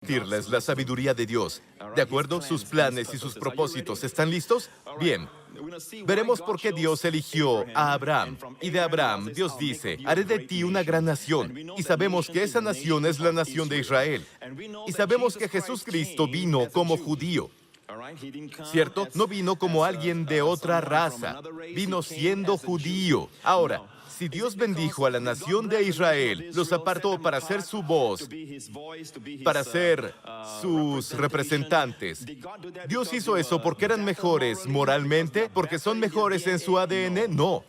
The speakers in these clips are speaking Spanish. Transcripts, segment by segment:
Compartirles la sabiduría de Dios. ¿De acuerdo? Sus planes y sus propósitos. ¿Están listos? Bien. Veremos por qué Dios eligió a Abraham. Y de Abraham, Dios dice, haré de ti una gran nación. Y sabemos que esa nación es la nación de Israel. Y sabemos que Jesucristo vino como judío. ¿Cierto? No vino como alguien de otra raza. Vino siendo judío. Ahora, si Dios bendijo a la nación de Israel, los apartó para ser su voz, para ser sus representantes. ¿Dios hizo eso porque eran mejores moralmente? ¿Porque son mejores en su ADN? No.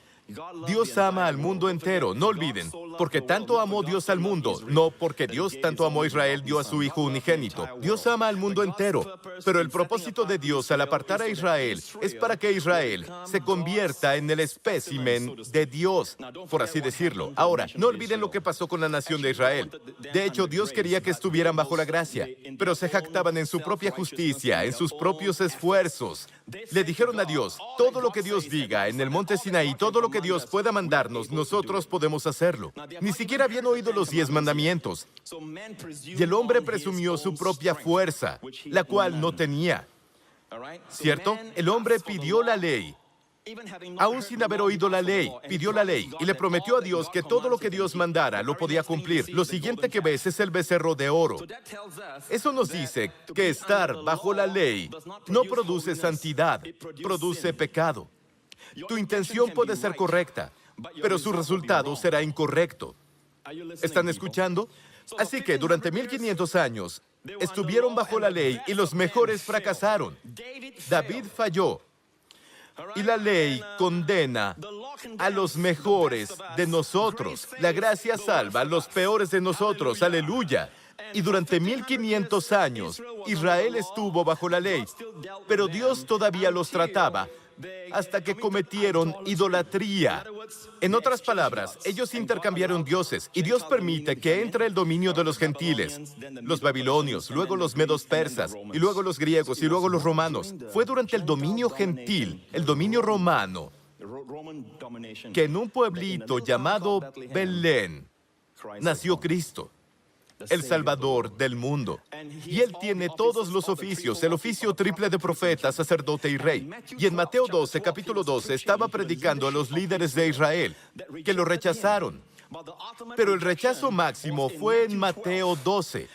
Dios ama al mundo entero, no olviden, porque tanto amó Dios al mundo, no porque Dios tanto amó a Israel, dio a su Hijo unigénito. Dios ama al mundo entero, pero el propósito de Dios al apartar a Israel es para que Israel se convierta en el espécimen de Dios, por así decirlo. Ahora, no olviden lo que pasó con la nación de Israel. De hecho, Dios quería que estuvieran bajo la gracia, pero se jactaban en su propia justicia, en sus propios esfuerzos. Le dijeron a Dios, todo lo que Dios diga en el monte Sinaí, todo lo que Dios pueda mandarnos, nosotros podemos hacerlo. Ni siquiera habían oído los 10 mandamientos. Y el hombre presumió su propia fuerza, la cual no tenía. ¿Cierto? El hombre pidió la ley. Aún sin haber oído la ley, pidió la ley y le prometió a Dios que todo lo que Dios mandara lo podía cumplir. Lo siguiente que ves es el becerro de oro. Eso nos dice que estar bajo la ley no produce santidad, produce pecado. Tu intención puede ser correcta, pero su resultado será incorrecto. ¿Están escuchando? Así que durante 1500 años estuvieron bajo la ley y los mejores fracasaron. David falló. Y la ley condena a los mejores de nosotros. La gracia salva a los peores de nosotros. Aleluya. Y durante 1500 años, Israel estuvo bajo la ley, pero Dios todavía los trataba hasta que cometieron idolatría. En otras palabras, ellos intercambiaron dioses, y Dios permite que entre el dominio de los gentiles, los babilonios, luego los medos persas, y luego los griegos, y luego los romanos. Fue durante el dominio gentil, el dominio romano, que en un pueblito llamado Belén nació Cristo, el Salvador del mundo. Y Él tiene todos los oficios, el oficio triple de profeta, sacerdote y rey. Y en Mateo 12, capítulo 12, estaba predicando a los líderes de Israel, que lo rechazaron. Pero el rechazo máximo fue en Mateo 12.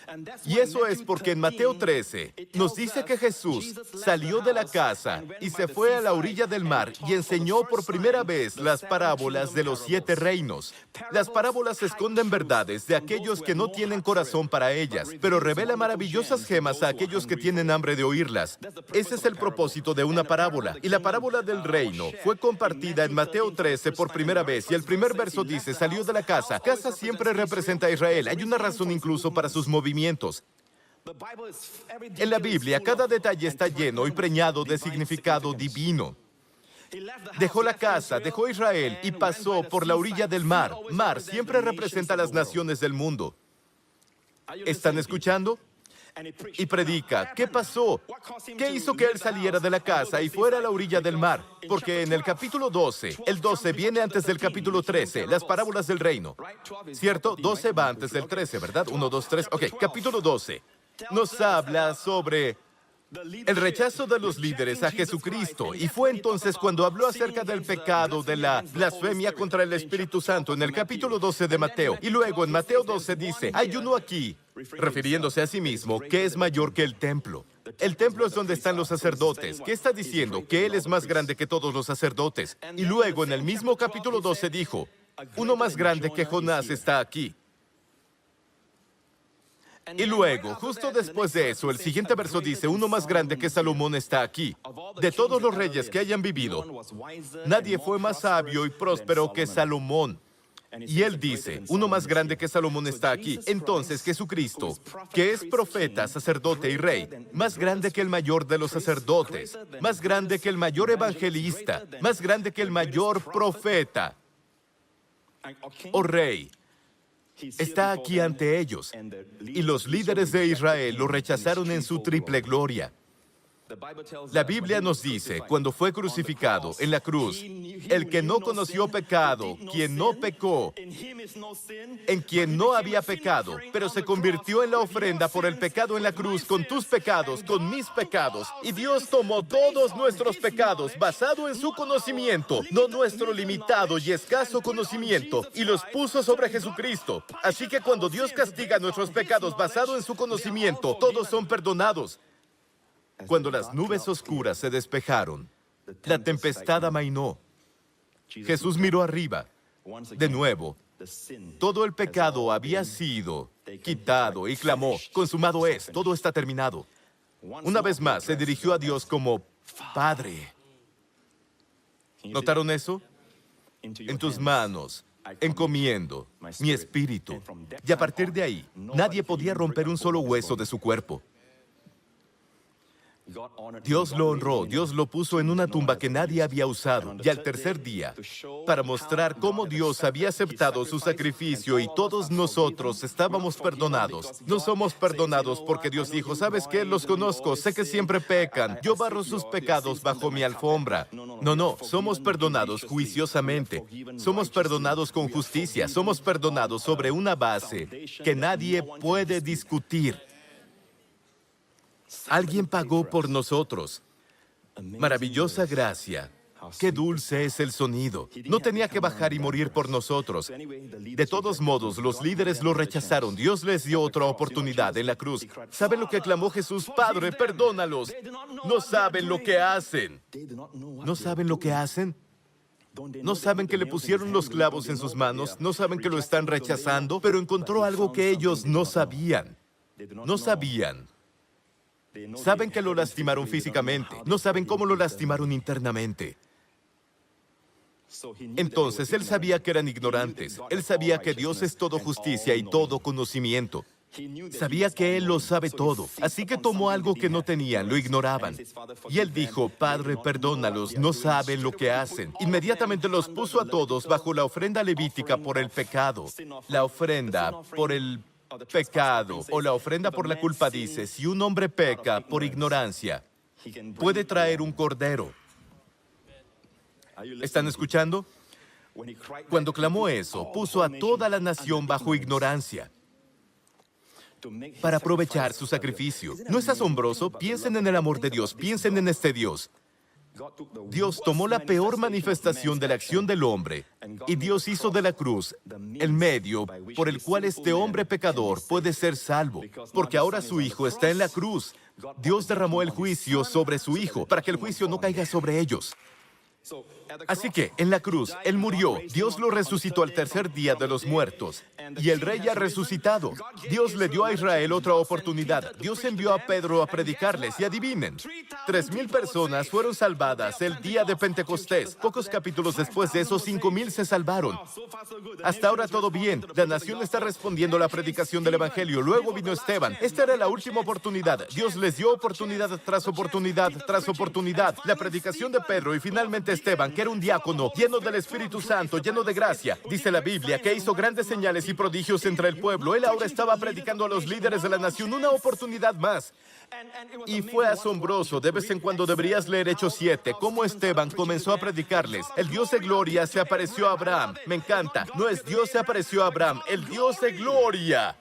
Y eso es porque en Mateo 13 nos dice que Jesús salió de la casa y se fue a la orilla del mar y enseñó por primera vez las parábolas de los 7 reinos. Las parábolas esconden verdades de aquellos que no tienen corazón para ellas, pero revela maravillosas gemas a aquellos que tienen hambre de oírlas. Ese es el propósito de una parábola. Y la parábola del reino fue compartida en Mateo 13 por primera vez. Y el primer verso dice, salió de la casa. Casa siempre representa a Israel. Hay una razón incluso para sus movimientos. En la Biblia, cada detalle está lleno y preñado de significado divino. Dejó la casa, dejó Israel y pasó por la orilla del mar. Mar siempre representa a las naciones del mundo. ¿Están escuchando? Y predica. ¿Qué pasó? ¿Qué hizo que él saliera de la casa y fuera a la orilla del mar? Porque en el capítulo 12, el 12 viene antes del capítulo 13, las parábolas del reino. ¿Cierto? 12 va antes del 13, ¿verdad? 1, 2, 3. Ok, capítulo 12 nos habla sobre el rechazo de los líderes a Jesucristo. Y fue entonces cuando habló acerca del pecado de la blasfemia contra el Espíritu Santo en el capítulo 12 de Mateo. Y luego en Mateo 12 dice, hay uno aquí, refiriéndose a sí mismo, que es mayor que el templo. El templo es donde están los sacerdotes. ¿Qué está diciendo? Que Él es más grande que todos los sacerdotes. Y luego en el mismo capítulo 12 dijo, uno más grande que Jonás está aquí. Y luego, justo después de eso, el siguiente verso dice, uno más grande que Salomón está aquí. De todos los reyes que hayan vivido, nadie fue más sabio y próspero que Salomón. Y él dice, uno más grande que Salomón está aquí. Entonces Jesucristo, que es profeta, sacerdote y rey, más grande que el mayor de los sacerdotes, más grande que el mayor evangelista, más grande que el mayor profeta o rey, está aquí ante ellos. Y los líderes de Israel lo rechazaron en su triple gloria. La Biblia nos dice, cuando fue crucificado en la cruz, el que no conoció pecado, quien no pecó, en quien no había pecado, pero se convirtió en la ofrenda por el pecado en la cruz, con tus pecados, con mis pecados. Y Dios tomó todos nuestros pecados, basado en su conocimiento, no nuestro limitado y escaso conocimiento, y los puso sobre Jesucristo. Así que cuando Dios castiga nuestros pecados basado en su conocimiento, todos son perdonados. Cuando las nubes oscuras se despejaron, la tempestad amainó. Jesús miró arriba. De nuevo, todo el pecado había sido quitado y clamó, consumado es, todo está terminado. Una vez más se dirigió a Dios como Padre. ¿Notaron eso? En tus manos encomiendo mi espíritu. Y a partir de ahí, nadie podía romper un solo hueso de su cuerpo. Dios lo honró, Dios lo puso en una tumba que nadie había usado. Y al tercer día, para mostrar cómo Dios había aceptado su sacrificio y todos nosotros estábamos perdonados. No somos perdonados porque Dios dijo, ¿sabes qué? Los conozco, sé que siempre pecan. Yo barro sus pecados bajo mi alfombra. No, somos perdonados juiciosamente. Somos perdonados con justicia. Somos perdonados sobre una base que nadie puede discutir. Alguien pagó por nosotros. Maravillosa gracia. Qué dulce es el sonido. No tenía que bajar y morir por nosotros. De todos modos, los líderes lo rechazaron. Dios les dio otra oportunidad en la cruz. ¿Saben lo que clamó Jesús? Padre, perdónalos. No saben lo que hacen. ¿No saben lo que hacen? No saben que le pusieron los clavos en sus manos. No saben que lo están rechazando. Pero encontró algo que ellos no sabían. No sabían. Saben que lo lastimaron físicamente, no saben cómo lo lastimaron internamente. Entonces, él sabía que eran ignorantes. Él sabía que Dios es todo justicia y todo conocimiento. Sabía que Él lo sabe todo. Así que tomó algo que no tenían, lo ignoraban. Y Él dijo, Padre, perdónalos, no saben lo que hacen. Inmediatamente los puso a todos bajo la ofrenda levítica por el pecado. La ofrenda por el pecado o la ofrenda por la culpa dice, si un hombre peca por ignorancia, puede traer un cordero. ¿Están escuchando? Cuando clamó eso, puso a toda la nación bajo ignorancia para aprovechar su sacrificio. ¿No es asombroso? Piensen en el amor de Dios, piensen en este Dios. Dios tomó la peor manifestación de la acción del hombre y Dios hizo de la cruz el medio por el cual este hombre pecador puede ser salvo, porque ahora su Hijo está en la cruz. Dios derramó el juicio sobre su Hijo para que el juicio no caiga sobre ellos. Así que, en la cruz, Él murió, Dios lo resucitó al tercer día de los muertos, y el Rey ha resucitado. Dios le dio a Israel otra oportunidad. Dios envió a Pedro a predicarles, y adivinen, 3,000 personas fueron salvadas el día de Pentecostés. Pocos capítulos después de eso, 5,000 se salvaron. Hasta ahora todo bien. La nación está respondiendo a la predicación del Evangelio. Luego vino Esteban. Esta era la última oportunidad. Dios les dio oportunidad tras oportunidad tras oportunidad. La predicación de Pedro y finalmente Esteban, que era un diácono lleno del Espíritu Santo, lleno de gracia. Dice la Biblia que hizo grandes señales y prodigios entre el pueblo. Él ahora estaba predicando a los líderes de la nación una oportunidad más. Y fue asombroso. De vez en cuando deberías leer Hechos 7, cómo Esteban comenzó a predicarles. El Dios de gloria se apareció a Abraham. Me encanta. No es Dios se apareció a Abraham, el Dios de gloria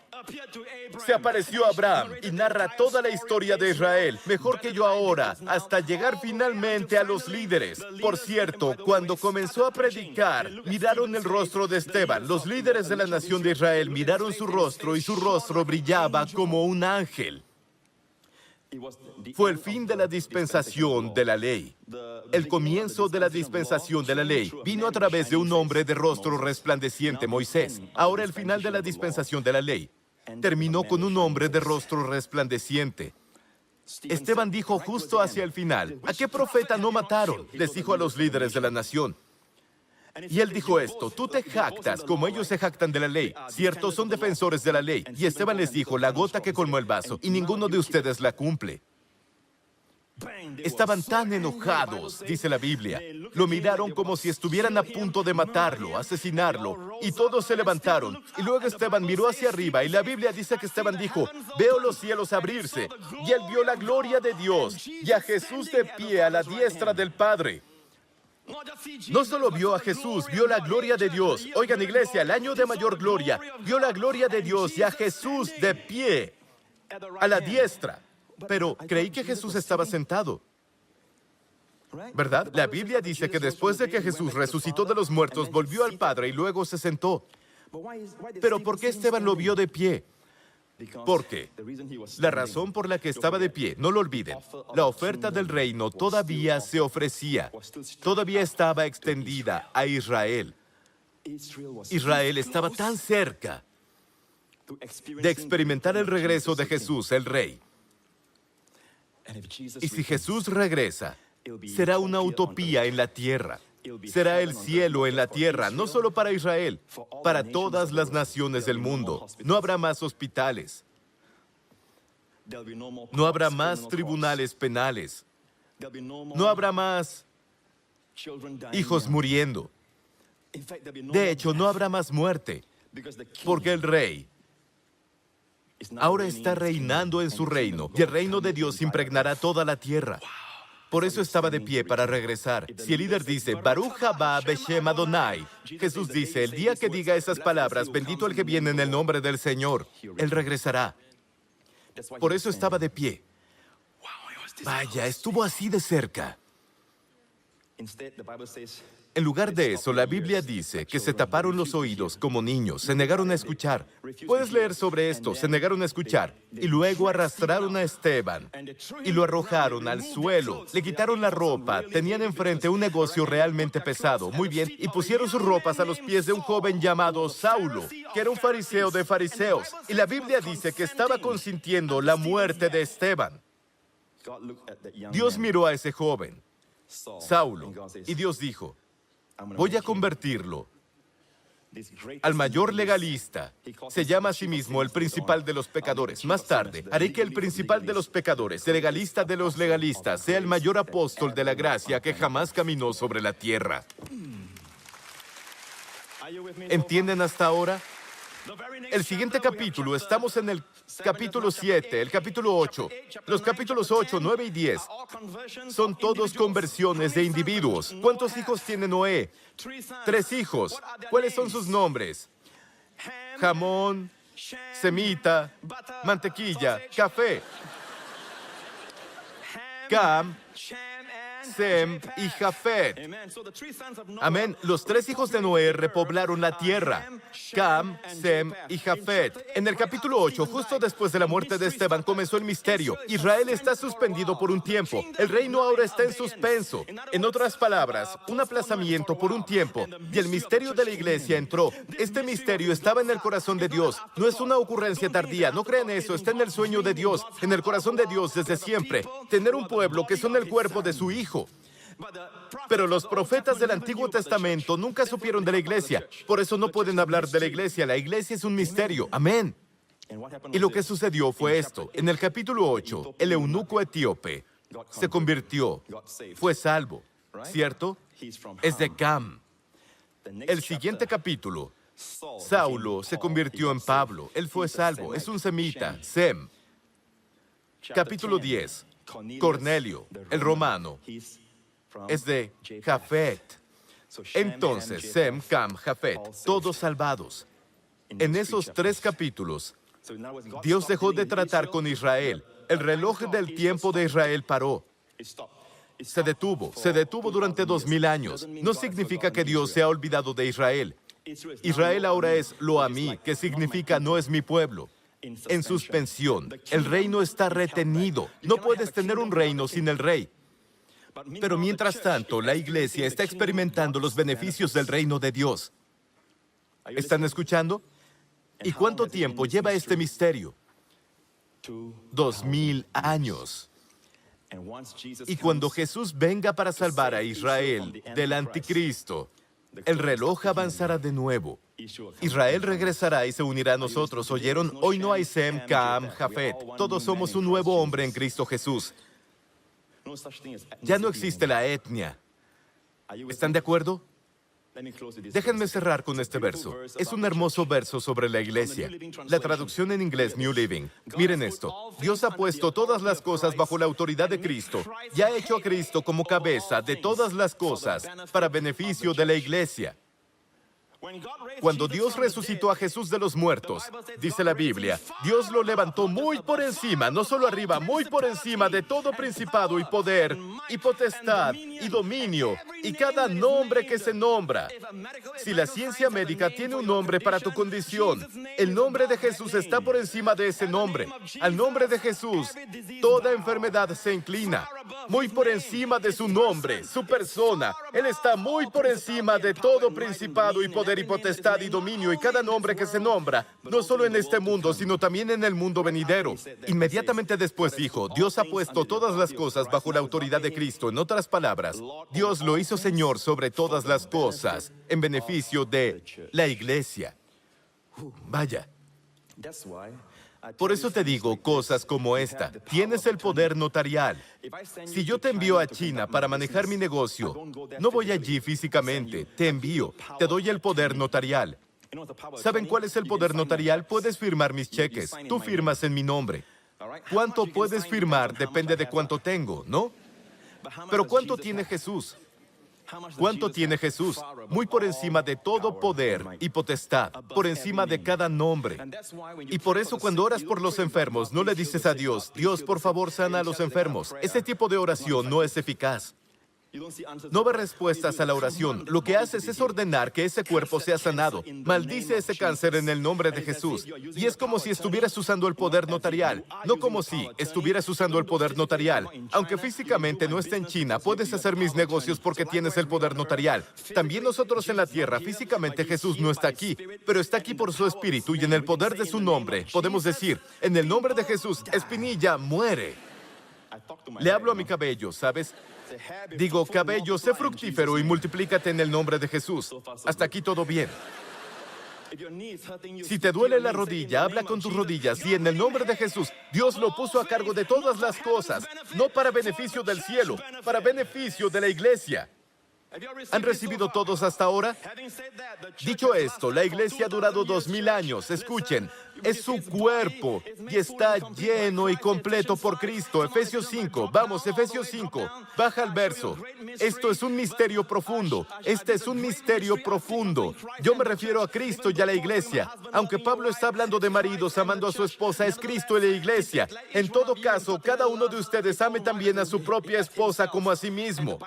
se apareció a Abraham y narra toda la historia de Israel, mejor que yo ahora, hasta llegar finalmente a los líderes. Por cierto, cuando comenzó a predicar, miraron el rostro de Esteban. Los líderes de la nación de Israel miraron su rostro y su rostro brillaba como un ángel. Fue el fin de la dispensación de la ley. El comienzo de la dispensación de la ley vino a través de un hombre de rostro resplandeciente, Moisés. Ahora el final de la dispensación de la ley terminó con un hombre de rostro resplandeciente. Esteban dijo justo hacia el final, ¿a qué profeta no mataron? Les dijo a los líderes de la nación. Y él dijo esto, tú te jactas como ellos se jactan de la ley. Cierto, son defensores de la ley. Y Esteban les dijo, la gota que colmó el vaso, y ninguno de ustedes la cumple. Estaban tan enojados, dice la Biblia. Lo miraron como si estuvieran a punto de matarlo, asesinarlo, y todos se levantaron. Y luego Esteban miró hacia arriba, y la Biblia dice que Esteban dijo: veo los cielos abrirse, y él vio la gloria de Dios, y a Jesús de pie a la diestra del Padre. No solo vio a Jesús, vio la gloria de Dios. Oigan, iglesia, el año de mayor gloria, vio la gloria de Dios y a Jesús de pie a la diestra. Pero creí que Jesús estaba sentado, ¿verdad? La Biblia dice que después de que Jesús resucitó de los muertos, volvió al Padre y luego se sentó. Pero ¿por qué Esteban lo vio de pie? Porque la razón por la que estaba de pie, no lo olviden, la oferta del reino todavía se ofrecía, todavía estaba extendida a Israel. Israel estaba tan cerca de experimentar el regreso de Jesús, el Rey. Y si Jesús regresa, será una utopía en la tierra. Será el cielo en la tierra, no solo para Israel, para todas las naciones del mundo. No habrá más hospitales. No habrá más tribunales penales. No habrá más hijos muriendo. De hecho, no habrá más muerte, porque el Rey ahora está reinando en su reino, y el reino de Dios impregnará toda la tierra. Por eso estaba de pie para regresar. Si el líder dice, Baruch haba Beshem Adonai, Jesús dice, el día que diga esas palabras, bendito el que viene en el nombre del Señor, Él regresará. Por eso estaba de pie. Vaya, estuvo así de cerca. En lugar de eso, la Biblia dice que se taparon los oídos como niños, se negaron a escuchar. Puedes leer sobre esto, se negaron a escuchar. Y luego arrastraron a Esteban y lo arrojaron al suelo. Le quitaron la ropa, tenían enfrente un negocio realmente pesado. Muy bien, y pusieron sus ropas a los pies de un joven llamado Saulo, que era un fariseo de fariseos. Y la Biblia dice que estaba consintiendo la muerte de Esteban. Dios miró a ese joven, Saulo, y Dios dijo, voy a convertirlo al mayor legalista. Se llama a sí mismo el principal de los pecadores. Más tarde, haré que el principal de los pecadores, el legalista de los legalistas, sea el mayor apóstol de la gracia que jamás caminó sobre la tierra. ¿Entienden hasta ahora? El siguiente capítulo, estamos en el capítulo 7, el capítulo 8. Los capítulos 8, 9 y 10 son todos conversiones de individuos. ¿Cuántos hijos tiene Noé? 3 hijos. ¿Cuáles son sus nombres? Jamón, semita, mantequilla, café. Cam, Sem y Jafet. Amén. Los 3 hijos de Noé repoblaron la tierra. Cam, Sem y Jafet. En el capítulo 8, justo después de la muerte de Esteban, comenzó el misterio. Israel está suspendido por un tiempo. El reino ahora está en suspenso. En otras palabras, un aplazamiento por un tiempo. Y el misterio de la iglesia entró. Este misterio estaba en el corazón de Dios. No es una ocurrencia tardía. No crean eso. Está en el sueño de Dios. En el corazón de Dios desde siempre. Tener un pueblo que son el cuerpo de su Hijo. Pero los profetas del Antiguo Testamento nunca supieron de la iglesia. Por eso no pueden hablar de la iglesia. La iglesia es un misterio. Amén. Y lo que sucedió fue esto. En el capítulo 8, el eunuco etíope se convirtió, fue salvo, ¿cierto? Es de Cam. El siguiente capítulo, Saulo se convirtió en Pablo. Él fue salvo. Es un semita, Sem. Capítulo 10. Cornelio, el romano, es de Jafet. Entonces, Sem, Cam, Jafet, todos salvados. En esos 3 capítulos, Dios dejó de tratar con Israel. El reloj del tiempo de Israel paró. Se detuvo durante 2000 años. No significa que Dios se ha olvidado de Israel. Israel ahora es lo a mí, que significa no es mi pueblo. En suspensión. El reino está retenido. No puedes tener un reino sin el rey. Pero mientras tanto, la iglesia está experimentando los beneficios del reino de Dios. ¿Están escuchando? ¿Y cuánto tiempo lleva este misterio? 2000 años. Y cuando Jesús venga para salvar a Israel del anticristo, el reloj avanzará de nuevo. Israel regresará y se unirá a nosotros. ¿Oyeron? Hoy no hay Sem, Cam, Jafet. Todos somos un nuevo hombre en Cristo Jesús. Ya no existe la etnia. ¿Están de acuerdo? Déjenme cerrar con este verso. Es un hermoso verso sobre la iglesia. La traducción en inglés, New Living. Miren esto. Dios ha puesto todas las cosas bajo la autoridad de Cristo y ha hecho a Cristo como cabeza de todas las cosas para beneficio de la iglesia. Cuando Dios resucitó a Jesús de los muertos, dice la Biblia, Dios lo levantó muy por encima, no solo arriba, muy por encima de todo principado y poder, y potestad, y dominio, y cada nombre que se nombra. Si la ciencia médica tiene un nombre para tu condición, el nombre de Jesús está por encima de ese nombre. Al nombre de Jesús, toda enfermedad se inclina. Muy por encima de su nombre, su persona. Él está muy por encima de todo principado y poder y potestad y dominio y cada nombre que se nombra, no solo en este mundo, sino también en el mundo venidero. Inmediatamente después dijo, Dios ha puesto todas las cosas bajo la autoridad de Cristo. En otras palabras, Dios lo hizo Señor sobre todas las cosas, en beneficio de la iglesia. Vaya. Por eso te digo cosas como esta. Tienes el poder notarial. Si yo te envío a China para manejar mi negocio, no voy allí físicamente, te envío, te doy el poder notarial. ¿Saben cuál es el poder notarial? Puedes firmar mis cheques, tú firmas en mi nombre. ¿Cuánto puedes firmar? Depende de cuánto tengo, ¿no? Pero ¿cuánto tiene Jesús? ¿Cuánto tiene Jesús? Muy por encima de todo poder y potestad, por encima de cada nombre. Y por eso cuando oras por los enfermos, no le dices a Dios, Dios, por favor, sana a los enfermos. Ese tipo de oración no es eficaz. No ve respuestas a la oración. Lo que haces es ordenar que ese cuerpo sea sanado. Maldice ese cáncer en el nombre de Jesús. Y es como si estuvieras usando el poder notarial. No como si estuvieras usando el poder notarial. Aunque físicamente no esté en China, puedes hacer mis negocios porque tienes el poder notarial. También nosotros en la tierra, físicamente Jesús no está aquí, pero está aquí por su espíritu y en el poder de su nombre. Podemos decir, en el nombre de Jesús, Espinilla, muere. Le hablo a mi cabello, ¿sabes? Digo, cabello, sé fructífero y multiplícate en el nombre de Jesús. Hasta aquí todo bien. Si te duele la rodilla, habla con tus rodillas y en el nombre de Jesús, Dios lo puso a cargo de todas las cosas, no para beneficio del cielo, para beneficio de la iglesia. ¿Han recibido todos hasta ahora? Dicho esto, la iglesia ha durado 2000 años. Escuchen, es su cuerpo y está lleno y completo por Cristo. Efesios 5, vamos, Efesios 5, baja al verso. Esto es un misterio profundo. Este es un misterio profundo. Yo me refiero a Cristo y a la iglesia. Aunque Pablo está hablando de maridos amando a su esposa, es Cristo y la iglesia. En todo caso, cada uno de ustedes ame también a su propia esposa como a sí mismo.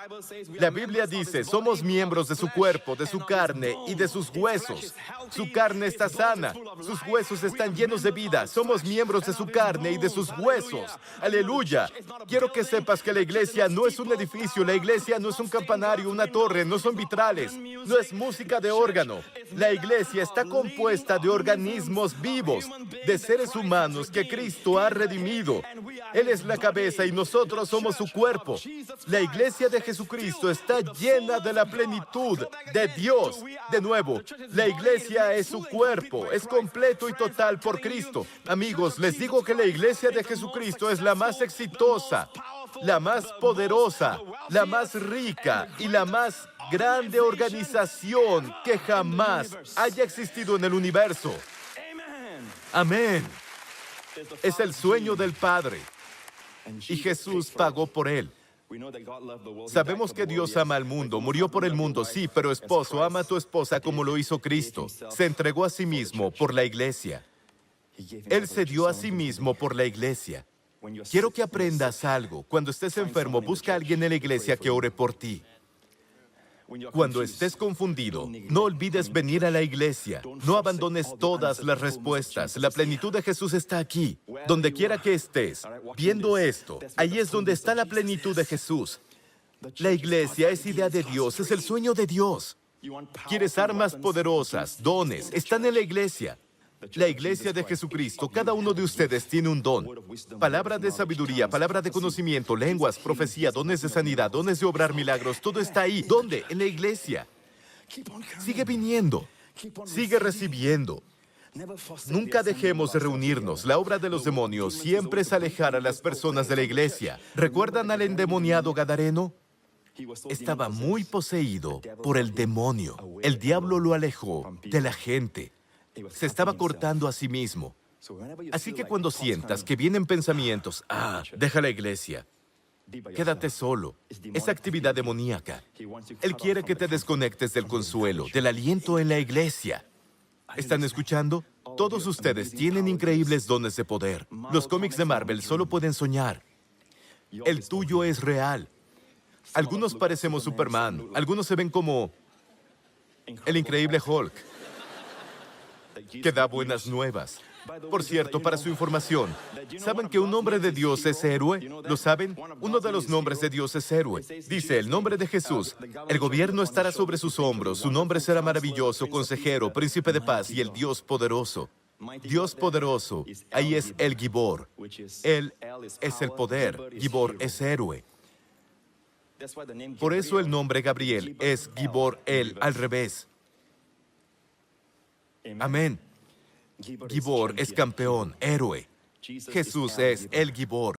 La Biblia dice, somos miembros de su cuerpo, de su carne y de sus huesos. Su carne está sana, sus huesos están llenos de vida. Somos miembros de su carne y de sus huesos. ¡Aleluya! Quiero que sepas que la iglesia no es un edificio, la iglesia no es un campanario, una torre, no son vitrales, no es música de órgano. La iglesia está compuesta de organismos vivos, de seres humanos que Cristo ha redimido. Él es la cabeza y nosotros somos su cuerpo. La iglesia de Jesucristo está llena de la plenitud de Dios. De nuevo, la iglesia es su cuerpo, es completo y total por Cristo. Amigos, les digo que la iglesia de Jesucristo es la más exitosa, la más poderosa, la más rica y la más grande organización que jamás haya existido en el universo. Amén. Es el sueño del Padre y Jesús pagó por él. Sabemos que Dios ama al mundo, murió por el mundo, sí, pero esposo, ama a tu esposa como lo hizo Cristo. Se entregó a sí mismo por la iglesia. Él se dio a sí mismo por la iglesia. Quiero que aprendas algo. Cuando estés enfermo, busca a alguien en la iglesia que ore por ti. Cuando estés confundido, no olvides venir a la iglesia. No abandones todas las respuestas. La plenitud de Jesús está aquí. Donde quiera que estés, viendo esto, ahí es donde está la plenitud de Jesús. La iglesia es idea de Dios, es el sueño de Dios. ¿Quieres armas poderosas, dones? Están en la iglesia. La iglesia de Jesucristo, cada uno de ustedes tiene un don. Palabra de sabiduría, palabra de conocimiento, lenguas, profecía, dones de sanidad, dones de obrar milagros, todo está ahí. ¿Dónde? En la iglesia. Sigue viniendo, sigue recibiendo. Nunca dejemos de reunirnos. La obra de los demonios siempre es alejar a las personas de la iglesia. ¿Recuerdan al endemoniado Gadareno? Estaba muy poseído por el demonio. El diablo lo alejó de la gente. Se estaba cortando a sí mismo. Así que cuando sientas que vienen pensamientos, deja la iglesia, quédate solo, es actividad demoníaca. Él quiere que te desconectes del consuelo, del aliento en la iglesia. ¿Están escuchando? Todos ustedes tienen increíbles dones de poder. Los cómics de Marvel solo pueden soñar. El tuyo es real. Algunos parecemos Superman, algunos se ven como el increíble Hulk, que da buenas nuevas. Por cierto, para su información, ¿saben que un nombre de Dios es héroe? ¿Lo saben? Uno de los nombres de Dios es héroe. Dice, el nombre de Jesús, el gobierno estará sobre sus hombros, su nombre será maravilloso, consejero, príncipe de paz y el Dios poderoso. Dios poderoso, ahí es el Gibor. Él es el poder, Gibor es héroe. Por eso el nombre Gabriel es Gibor El, al revés. Amén. Gibor es campeón, héroe. Jesús es el Gibor.